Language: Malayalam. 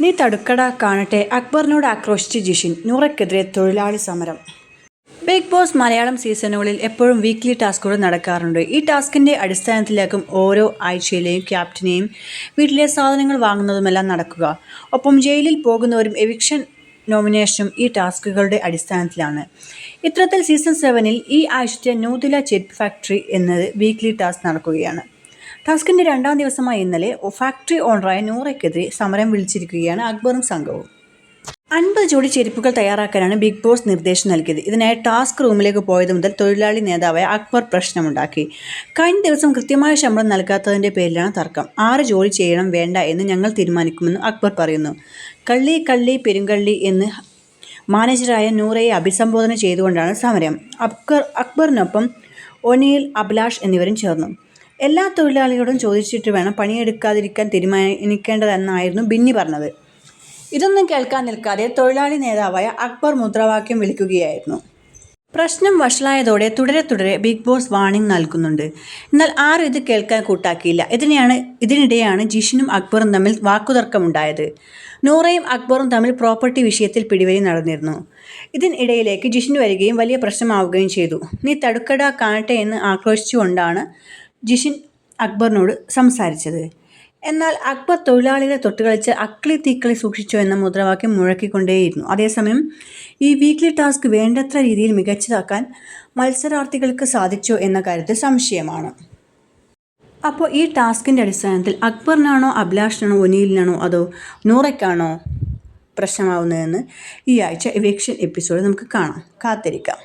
നീ തടുക്കട കാണട്ടെ അക്ബറിനോട് ആക്രോശിച്ച് ജിഷിൻ. നൂറയ്ക്കെതിരെ തൊഴിലാളി സമരം. ബിഗ് ബോസ് മലയാളം സീസണുകളിൽ എപ്പോഴും വീക്ക്ലി ടാസ്കുകൾ നടക്കാറുണ്ട്. ഈ ടാസ്കിൻ്റെ അടിസ്ഥാനത്തിലാക്കും ഓരോ ആഴ്ചയിലെയും ക്യാപ്റ്റനെയും വീട്ടിലെ സാധനങ്ങൾ വാങ്ങുന്നതുമെല്ലാം നടക്കുക. ഒപ്പം ജയിലിൽ പോകുന്നവരും എവിക്ഷൻ നോമിനേഷനും ഈ ടാസ്കുകളുടെ അടിസ്ഥാനത്തിലാണ്. ഇത്തരത്തിൽ സീസൺ 7-ൽ ഈ ആഴ്ചത്തെ നൂതില ചെരുപ്പ് ഫാക്ടറി എന്നത് വീക്ക്ലി ടാസ്ക് നടക്കുകയാണ്. ടാസ്കിൻ്റെ 2ാം ദിവസമായ ഇന്നലെ ഫാക്ടറി ഓണറായ നൂറയ്ക്കെതിരെ സമരം വിളിച്ചിരിക്കുകയാണ് അക്ബറും സംഘവും. 50 ജോഡി ചെരുപ്പുകൾ തയ്യാറാക്കാനാണ് ബിഗ് ബോസ് നിർദ്ദേശം നൽകിയത്. ഇതിനായി ടാസ്ക് റൂമിലേക്ക് പോയത് മുതൽ തൊഴിലാളി നേതാവായ അക്ബർ പ്രശ്നമുണ്ടാക്കി. കഴിഞ്ഞ ദിവസം കൃത്യമായ ശമ്പളം നൽകാത്തതിൻ്റെ പേരിലാണ് തർക്കം. 6 ജോലി ചെയ്യണം വേണ്ട എന്ന് ഞങ്ങൾ തീരുമാനിക്കുമെന്ന് അക്ബർ പറയുന്നു. കള്ളി കള്ളി പെരുങ്കള്ളി എന്ന് മാനേജറായ നൂറയെ അഭിസംബോധന ചെയ്തുകൊണ്ടാണ് സമരം. അക്ബറിനൊപ്പം ഒനീൽ, അഭിലാഷ് എന്നിവരും ചേർന്നു. എല്ലാ തൊഴിലാളികളോടും ചോദിച്ചിട്ട് വേണം പണിയെടുക്കാതിരിക്കാൻ തീരുമാനിക്കേണ്ടതെന്നായിരുന്നു ബിന്നി പറഞ്ഞത്. ഇതൊന്നും കേൾക്കാൻ നിൽക്കാതെ തൊഴിലാളി നേതാവായ അക്ബർ മുദ്രാവാക്യം വിളിക്കുകയായിരുന്നു. പ്രശ്നം വഷളായതോടെ തുടരെ ബിഗ് ബോസ് വാർണിംഗ് നൽകുന്നുണ്ട്. എന്നാൽ ആരും ഇത് കേൾക്കാൻ കൂട്ടാക്കിയില്ല. ഇതിനിടെയാണ് ജിഷിനും അക്ബറും തമ്മിൽ വാക്കുതർക്കമുണ്ടായത്. നൂറയും അക്ബറും തമ്മിൽ പ്രോപ്പർട്ടി വിഷയത്തിൽ പിടിവലി നടന്നിരുന്നു. ഇതിനിടയിലേക്ക് ജിഷിൻ വരികയും വലിയ പ്രശ്നമാവുകയും ചെയ്തു. നീ തടുക്കട കാണട്ടെ എന്ന് ആക്രോശിച്ചുകൊണ്ടാണ് ജിഷിൻ അക്ബറിനോട് സംസാരിച്ചത്. എന്നാൽ അക്ബർ തൊഴിലാളികളെ തൊട്ടുകളിച്ച് അക്കളി തീക്കളി സൂക്ഷിച്ചോ എന്ന മുദ്രാവാക്യം മുഴക്കിക്കൊണ്ടേയിരുന്നു. അതേസമയം ഈ വീക്ക്ലി ടാസ്ക് വേണ്ടത്ര രീതിയിൽ മികച്ചതാക്കാൻ മത്സരാർത്ഥികൾക്ക് സാധിച്ചോ എന്ന കാര്യത്തിൽ സംശയമാണ്. അപ്പോൾ ഈ ടാസ്കിൻ്റെ അടിസ്ഥാനത്തിൽ അക്ബറിനാണോ അഭിലാഷിനാണോ ഒനീലിനാണോ അതോ നൂറയ്ക്കാണോ പ്രശ്നമാവുന്നതെന്ന് ഈ ആഴ്ച എവിക്ഷൻ എപ്പിസോഡ് നമുക്ക് കാത്തിരിക്കാം.